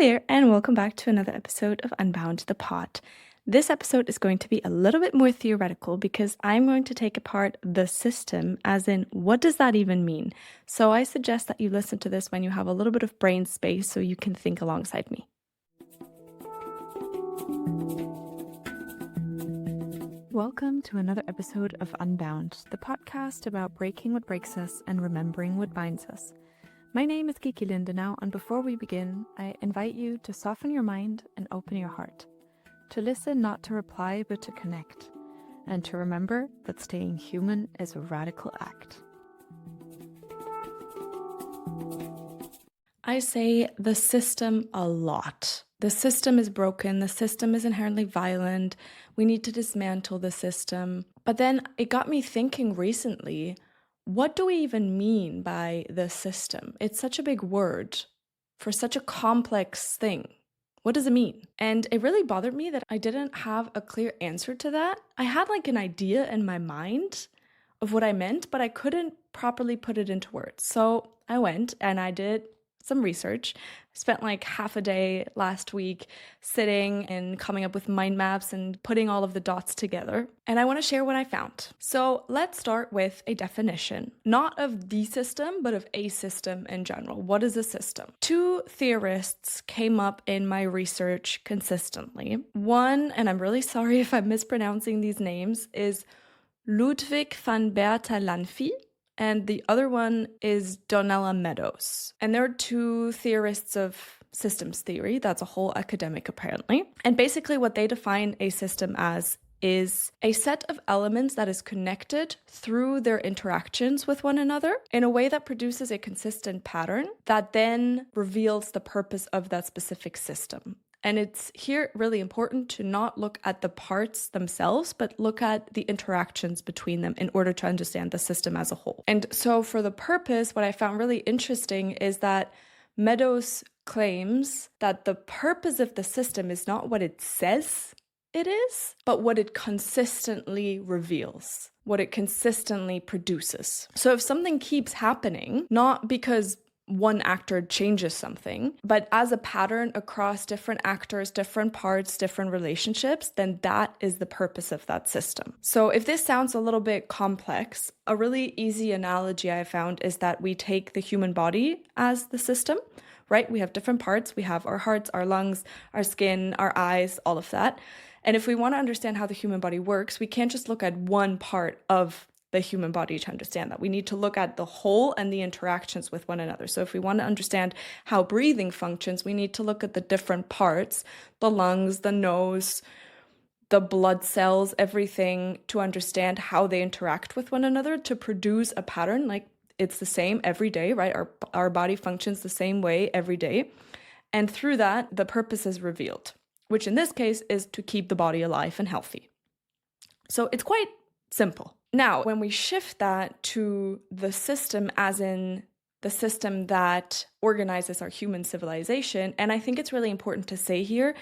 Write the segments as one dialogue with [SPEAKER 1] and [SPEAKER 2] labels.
[SPEAKER 1] there, and welcome back to another episode of Unbound the Pod. This episode is going to be a little bit more theoretical because I'm going to take apart the system, as in, what does that even mean? So I suggest that you listen to this when you have a little bit of brain space so you can think alongside me. Welcome to another episode of Unbound, the podcast about breaking what breaks us and remembering what binds us. My name is Kiki Lindenau, and before we begin, I invite you to soften your mind and open your heart. To listen, not to reply, but to connect. And to remember that staying human is a radical act. I say the system a lot. The system is broken. The system is inherently violent. We need to dismantle the system. But then it got me thinking recently, what do we even mean by the system? It's such a big word for such a complex thing. What does it mean? And it really bothered me that I didn't have a clear answer to that. I had like an idea in my mind of what I meant, but I couldn't properly put it into words. So I went and I did some research. Spent like half a day last week sitting and coming up with mind maps and putting all of the dots together. And I want to share what I found. So let's start with a definition, not of the system, but of a system in general. What is a system? Two theorists came up in my research consistently. One, and I'm really sorry if I'm mispronouncing these names, is Ludwig van Bertalanffy. And the other one is Donella Meadows. And there are two theorists of systems theory. That's a whole academic, apparently. And basically what they define a system as is a set of elements that is connected through their interactions with one another in a way that produces a consistent pattern that then reveals the purpose of that specific system. And it's here really important to not look at the parts themselves, but look at the interactions between them in order to understand the system as a whole. And so for the purpose, what I found really interesting is that Meadows claims that the purpose of the system is not what it says it is, but what it consistently reveals, what it consistently produces. So if something keeps happening, not because one actor changes something, but as a pattern across different actors, different parts, different relationships, then that is the purpose of that system. So if this sounds a little bit complex, a really easy analogy I found is that we take the human body as the system, right? We have different parts. We have our hearts, our lungs, our skin, our eyes, all of that. And if we want to understand how the human body works, we can't just look at one part of the human body to understand that. We need to look at the whole and the interactions with one another. So if we want to understand how breathing functions, we need to look at the different parts, the lungs, the nose, the blood cells, everything, to understand how they interact with one another to produce a pattern. Like it's the same every day, right? Our body functions the same way every day. And through that, the purpose is revealed, which in this case is to keep the body alive and healthy. So it's quite simple. Now, when we shift that to the system, as in the system that organizes our human civilization, and I think it's really important to say here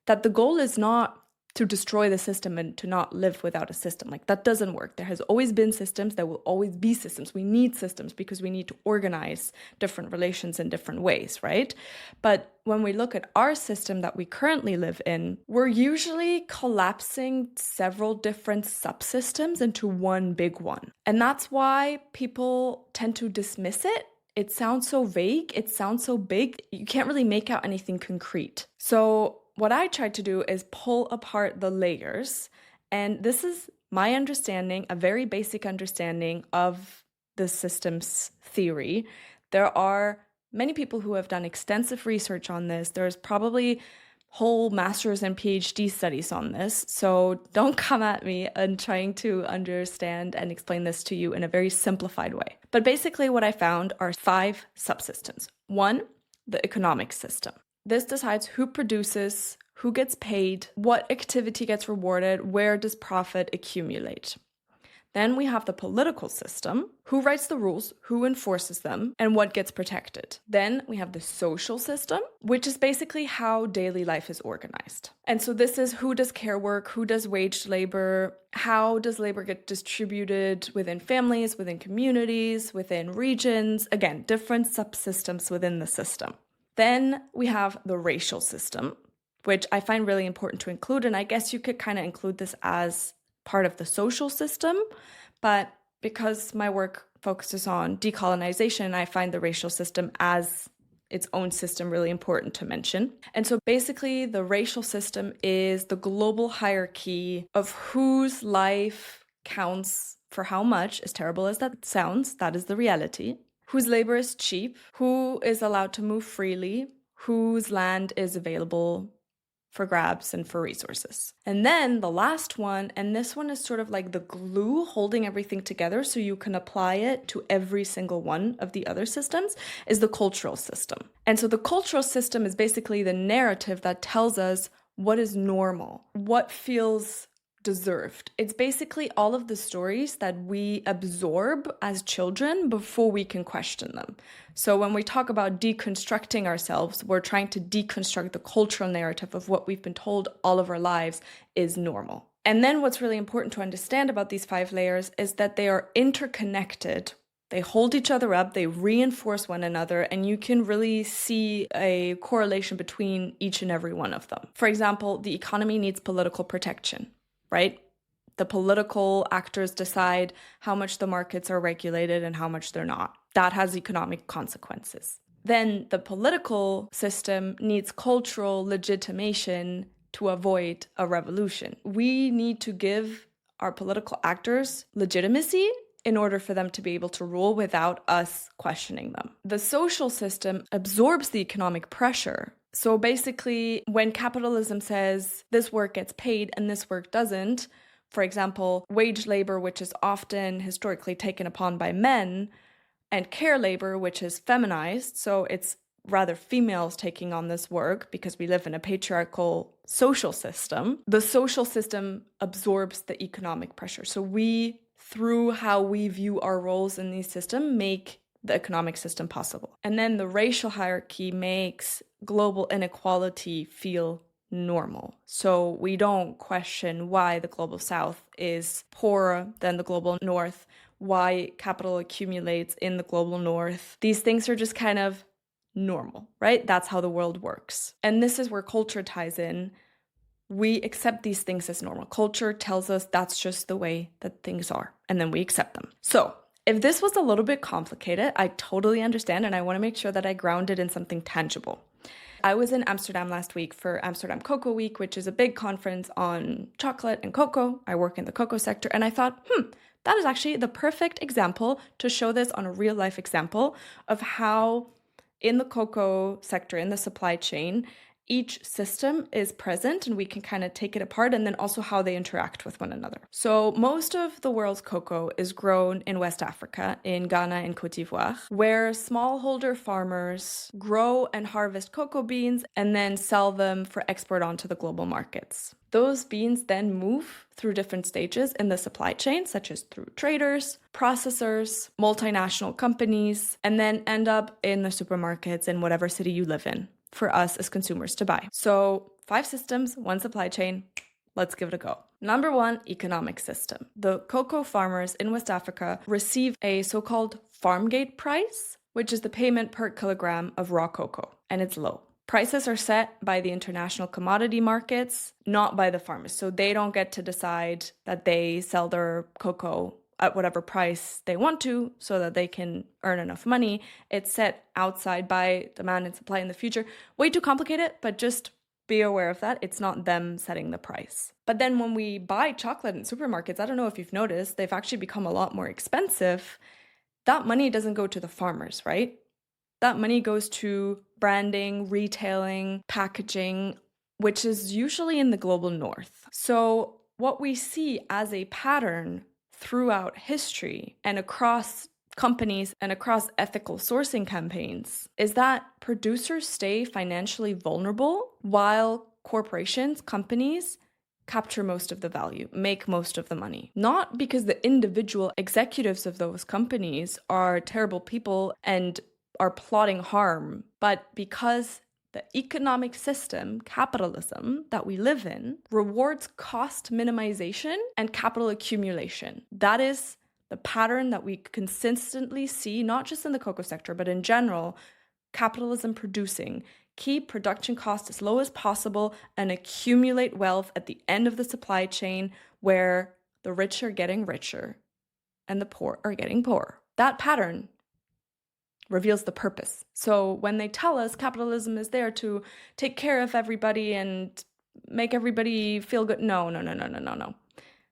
[SPEAKER 1] that the goal is not to destroy the system and to not live without a system. Like that doesn't work. There has always been systems. There will always be systems. We need systems because we need to organize different relations in different ways, right? But when we look at our system that we currently live in, we're usually collapsing several different subsystems into one big one. And that's why people tend to dismiss it. It sounds so vague. It sounds so big. You can't really make out anything concrete. So what I tried to do is pull apart the layers, and this is my understanding, a very basic understanding of the systems theory. There are many people who have done extensive research on this. There's probably whole master's and PhD studies on this, so don't come at me and trying to understand and explain this to you in a very simplified way. But basically what I found are 5 subsystems. 1, the economic system. This decides who produces, who gets paid, what activity gets rewarded, where does profit accumulate. Then we have the political system, who writes the rules, who enforces them, and what gets protected. Then we have the social system, which is basically how daily life is organized. And so this is who does care work, who does waged labor, how does labor get distributed within families, within communities, within regions, again, different subsystems within the system. Then we have the racial system, which I find really important to include. And I guess you could kind of include this as part of the social system. But because my work focuses on decolonization, I find the racial system as its own system really important to mention. And so basically, the racial system is the global hierarchy of whose life counts for how much, as terrible as that sounds, that is the reality. Whose labor is cheap, who is allowed to move freely, whose land is available for grabs and for resources. And then the last one, and this one is sort of like the glue holding everything together so you can apply it to every single one of the other systems, is the cultural system. And so the cultural system is basically the narrative that tells us what is normal, what feels deserved. It's basically all of the stories that we absorb as children before we can question them. So when we talk about deconstructing ourselves, we're trying to deconstruct the cultural narrative of what we've been told all of our lives is normal. And then what's really important to understand about these 5 layers is that they are interconnected. They hold each other up, they reinforce one another, and you can really see a correlation between each and every one of them. For example, the economy needs political protection, right? The political actors decide how much the markets are regulated and how much they're not. That has economic consequences. Then the political system needs cultural legitimation to avoid a revolution. We need to give our political actors legitimacy in order for them to be able to rule without us questioning them. The social system absorbs the economic pressure. So basically, when capitalism says this work gets paid and this work doesn't, for example, wage labor, which is often historically taken upon by men, and care labor, which is feminized, so it's rather females taking on this work because we live in a patriarchal social system. The social system absorbs the economic pressure. So we, through how we view our roles in these systems, make the economic system possible. And then the racial hierarchy makes global inequality feel normal. So we don't question why the global south is poorer than the global north, why capital accumulates in the global north. These things are just kind of normal, right? That's how the world works. And this is where culture ties in. We accept these things as normal. Culture tells us that's just the way that things are, and then we accept them. So if this was a little bit complicated, I totally understand, and I want to make sure that I ground it in something tangible. I was in Amsterdam last week for Amsterdam Cocoa Week, which is a big conference on chocolate and cocoa. I work in the cocoa sector, and I thought, that is actually the perfect example to show this on a real life example of how in the cocoa sector, in the supply chain, each system is present and we can kind of take it apart, and then also how they interact with one another. So most of the world's cocoa is grown in West Africa, in Ghana and Cote d'Ivoire, where smallholder farmers grow and harvest cocoa beans and then sell them for export onto the global markets. Those beans then move through different stages in the supply chain, such as through traders, processors, multinational companies, and then end up in the supermarkets in whatever city you live in for us as consumers to buy. So 5 systems, 1 supply chain. Let's give it a go. Number 1, economic system. The cocoa farmers in West Africa receive a so-called farm gate price, which is the payment per kilogram of raw cocoa, and it's low. Prices are set by the international commodity markets, not by the farmers. So they don't get to decide that they sell their cocoa at whatever price they want to so that they can earn enough money. It's set outside by demand and supply in the future. Way too complicated, but just be aware of that. It's not them setting the price. But then when we buy chocolate in supermarkets, I don't know if you've noticed, they've actually become a lot more expensive. That money doesn't go to the farmers, right? That money goes to branding, retailing, packaging, which is usually in the global north. So what we see as a pattern throughout history and across companies and across ethical sourcing campaigns is that producers stay financially vulnerable while corporations, companies, capture most of the value, make most of the money. Not because the individual executives of those companies are terrible people and are plotting harm, but because the economic system, capitalism, that we live in rewards cost minimization and capital accumulation. That is the pattern that we consistently see, not just in the cocoa sector, but in general, capitalism producing, keep production costs as low as possible, and accumulate wealth at the end of the supply chain where the rich are getting richer and the poor are getting poorer. That pattern reveals the purpose. So when they tell us capitalism is there to take care of everybody and make everybody feel good, no.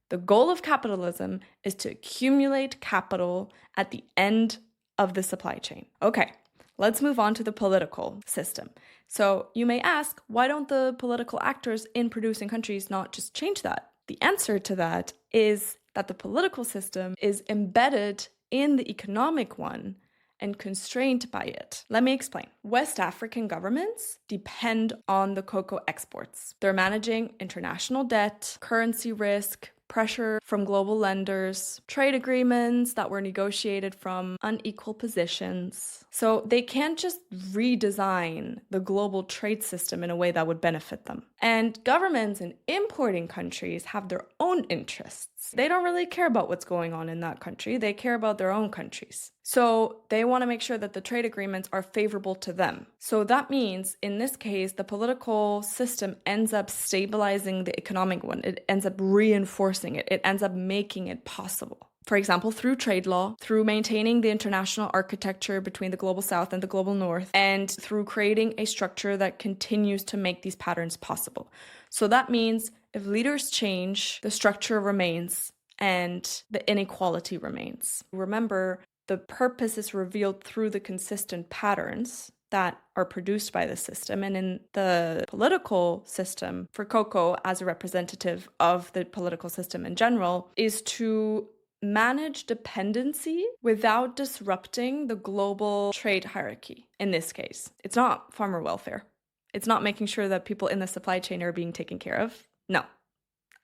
[SPEAKER 1] The goal of capitalism is to accumulate capital at the end of the supply chain. Okay, let's move on to the political system. So you may ask, why don't the political actors in producing countries not just change that? The answer to that is that the political system is embedded in the economic one and constrained by it. Let me explain. West African governments depend on the cocoa exports. They're managing international debt, currency risk, pressure from global lenders, trade agreements that were negotiated from unequal positions. So they can't just redesign the global trade system in a way that would benefit them. And governments in importing countries have their own interests. They don't really care about what's going on in that country. They care about their own countries. So they want to make sure that the trade agreements are favorable to them. So that means, in this case, the political system ends up stabilizing the economic one. It ends up reinforcing it. It ends up making it possible. For example, through trade law, through maintaining the international architecture between the global south and the global north, and through creating a structure that continues to make these patterns possible. So that means if leaders change, the structure remains and the inequality remains. Remember, the purpose is revealed through the consistent patterns that are produced by the system. And in the political system, for cocoa as a representative of the political system in general, is to manage dependency without disrupting the global trade hierarchy. In this case, it's not farmer welfare. It's not making sure that people in the supply chain are being taken care of. No,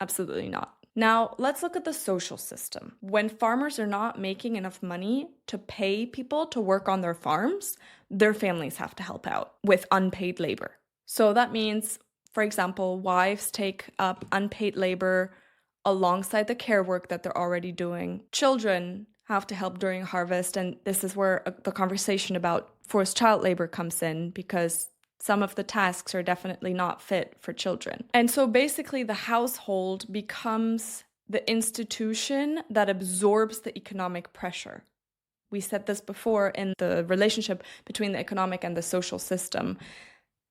[SPEAKER 1] absolutely not. Now, let's look at the social system. When farmers are not making enough money to pay people to work on their farms, their families have to help out with unpaid labor. So that means, for example, wives take up unpaid labor alongside the care work that they're already doing. Children have to help during harvest, and this is where the conversation about forced child labor comes in, because some of the tasks are definitely not fit for children. And so basically the household becomes the institution that absorbs the economic pressure. We said this before in the relationship between the economic and the social system.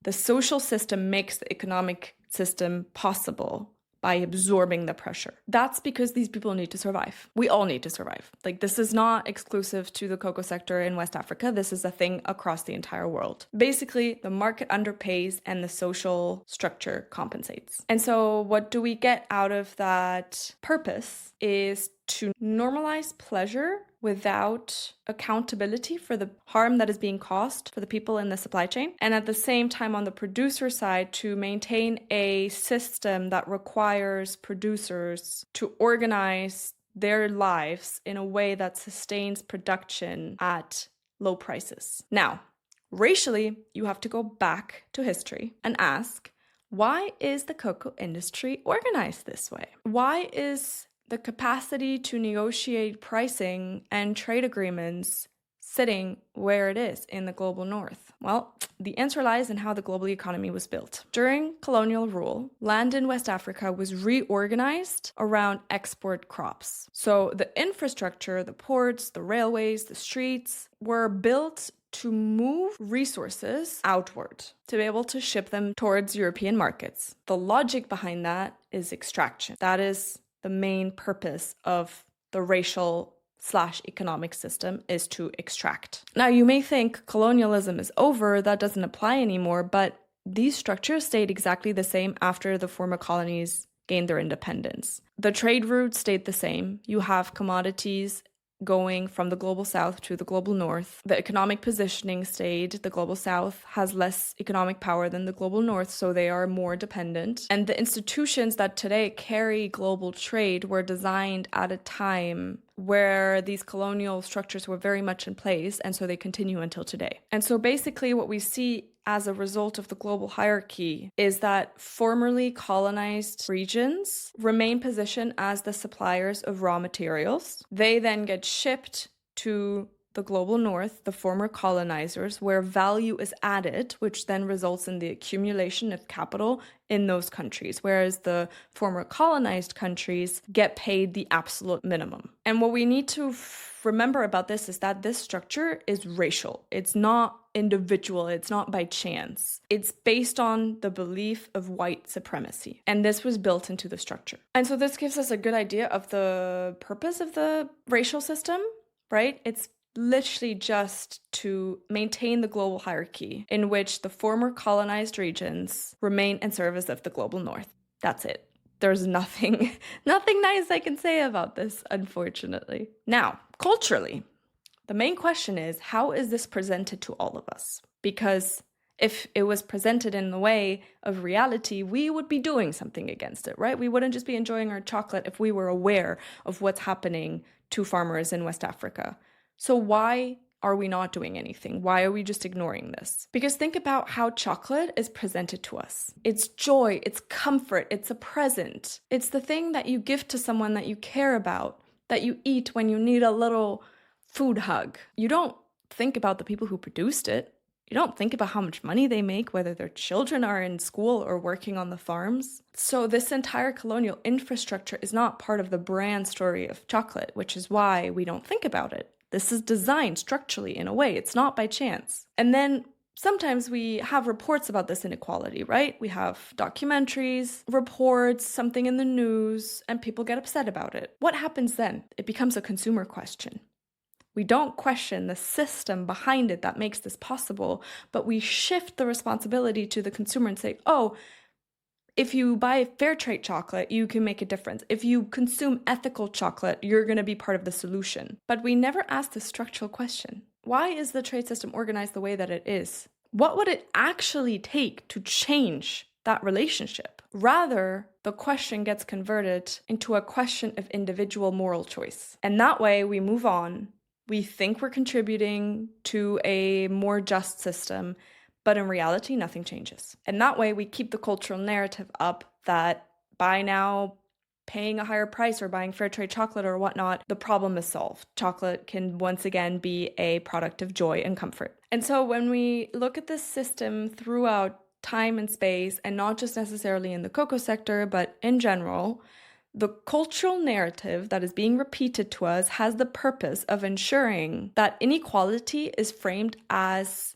[SPEAKER 1] The social system makes the economic system possible by absorbing the pressure. That's because these people need to survive. We all need to survive. Like, this is not exclusive to the cocoa sector in West Africa. This is a thing across the entire world. Basically, the market underpays and the social structure compensates. And so what do we get out of that purpose is to normalize pleasure without accountability for the harm that is being caused for the people in the supply chain. And at the same time, on the producer side, to maintain a system that requires producers to organize their lives in a way that sustains production at low prices. Now, racially, you have to go back to history and ask, why is the cocoa industry organized this way? Why is the capacity to negotiate pricing and trade agreements sitting where it is in the global north? Well, the answer lies in how the global economy was built. During colonial rule, land in West Africa was reorganized around export crops. So the infrastructure, the ports, the railways, the streets were built to move resources outward, to be able to ship them towards European markets. The logic behind that is extraction. That is the main purpose of the racial/economic system, is to extract. Now, you may think colonialism is over, that doesn't apply anymore, but these structures stayed exactly the same after the former colonies gained their independence. The trade routes stayed the same. You have commodities going from the global south to the global north. The economic positioning stayed. The global south has less economic power than the global north, so they are more dependent. And the institutions that today carry global trade were designed at a time where these colonial structures were very much in place, and so they continue until today. And so basically what we see as a result of the global hierarchy is that formerly colonized regions remain positioned as the suppliers of raw materials. They then get shipped to the global north, the former colonizers, where value is added, which then results in the accumulation of capital in those countries, whereas the former colonized countries get paid the absolute minimum. And what we need to remember about this is that this structure is racial. It's not individual. It's not by chance. It's based on the belief of white supremacy. And this was built into the structure. And so this gives us a good idea of the purpose of the racial system, right? It's literally just to maintain the global hierarchy in which the former colonized regions remain in service of the global north. That's it. There's nothing nice I can say about this, unfortunately. Now, culturally, the main question is, how is this presented to all of us? Because if it was presented in the way of reality, we would be doing something against it, right? We wouldn't just be enjoying our chocolate if we were aware of what's happening to farmers in West Africa. So why are we not doing anything? Why are we just ignoring this? Because think about how chocolate is presented to us. It's joy, it's comfort, it's a present. It's the thing that you give to someone that you care about, that you eat when you need a little food hug. You don't think about the people who produced it. You don't think about how much money they make, whether their children are in school or working on the farms. So this entire colonial infrastructure is not part of the brand story of chocolate, which is why we don't think about it. This is designed structurally in a way. It's not by chance. And then sometimes we have reports about this inequality, right? We have documentaries, reports, something in the news, and people get upset about it. What happens then? It becomes a consumer question. We don't question the system behind it that makes this possible, but we shift the responsibility to the consumer and say, oh, if you buy fair trade chocolate, you can make a difference. If you consume ethical chocolate, you're going to be part of the solution. But we never ask the structural question. Why is the trade system organized the way that it is? What would it actually take to change that relationship? Rather, the question gets converted into a question of individual moral choice. And that way we move on. We think we're contributing to a more just system, but in reality, nothing changes. And that way, we keep the cultural narrative up that by now paying a higher price or buying fair trade chocolate or whatnot, the problem is solved. Chocolate can once again be a product of joy and comfort. And so when we look at this system throughout time and space, and not just necessarily in the cocoa sector, but in general, the cultural narrative that is being repeated to us has the purpose of ensuring that inequality is framed as,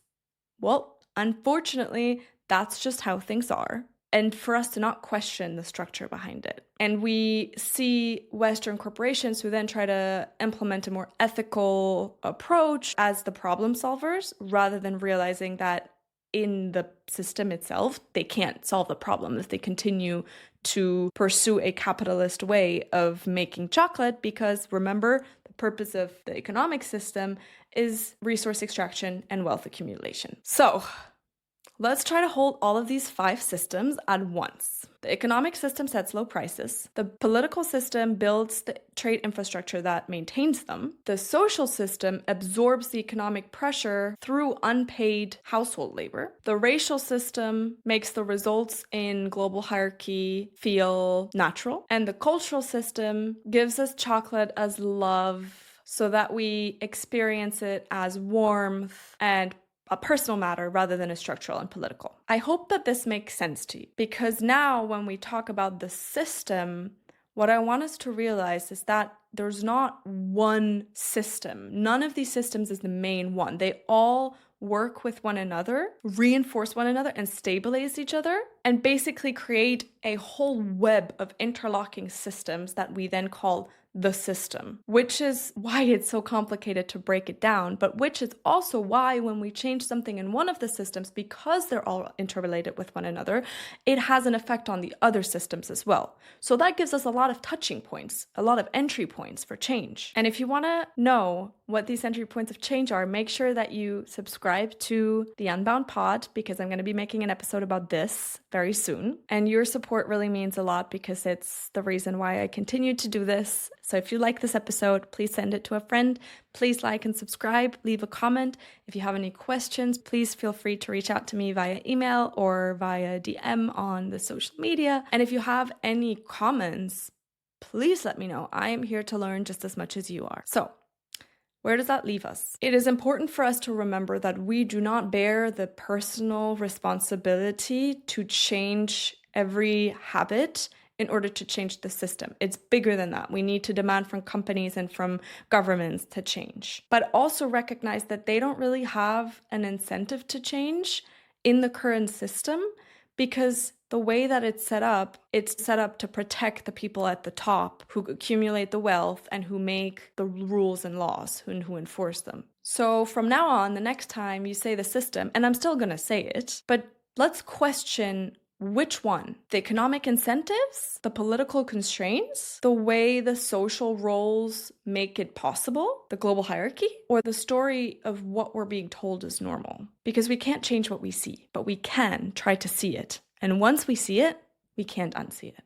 [SPEAKER 1] well, unfortunately, that's just how things are. And for us to not question the structure behind it. And we see Western corporations who then try to implement a more ethical approach as the problem solvers, rather than realizing that in the system itself, they can't solve the problem if they continue to pursue a capitalist way of making chocolate, because remember, the purpose of the economic system is resource extraction and wealth accumulation. So let's try to hold all of these 5 systems at once. The economic system sets low prices. The political system builds the trade infrastructure that maintains them. The social system absorbs the economic pressure through unpaid household labor. The racial system makes the results in global hierarchy feel natural. And the cultural system gives us chocolate as love so that we experience it as warmth and a personal matter rather than a structural and political. I hope that this makes sense to you, because now when we talk about the system, what I want us to realize is that there's not one system. None of these systems is the main one. They all work with one another, reinforce one another, and stabilize each other, and basically create a whole web of interlocking systems that we then call the system, which is why it's so complicated to break it down, but which is also why when we change something in one of the systems, because they're all interrelated with one another, it has an effect on the other systems as well. So that gives us a lot of touching points, a lot of entry points for change. And if you want to know what these entry points of change are, make sure that you subscribe to the Unbound Pod, because I'm going to be making an episode about this very soon. And your support really means a lot, because it's the reason why I continue to do this. So if you like this episode, please send it to a friend. Please like and subscribe, leave a comment. If you have any questions, please feel free to reach out to me via email or via DM on the social media. And if you have any comments, please let me know. I am here to learn just as much as you are. So Where does that leave us? It is important for us to remember that we do not bear the personal responsibility to change every habit in order to change the system. It's bigger than that. We need to demand from companies and from governments to change, but also recognize that they don't really have an incentive to change in the current system, because the way that it's set up to protect the people at the top who accumulate the wealth and who make the rules and laws and who enforce them. So from now on, the next time you say the system, and I'm still going to say it, but let's question which one? The economic incentives, the political constraints, the way the social roles make it possible, the global hierarchy, or the story of what we're being told is normal? Because we can't change what we see, but we can try to see it. And once we see it, we can't unsee it.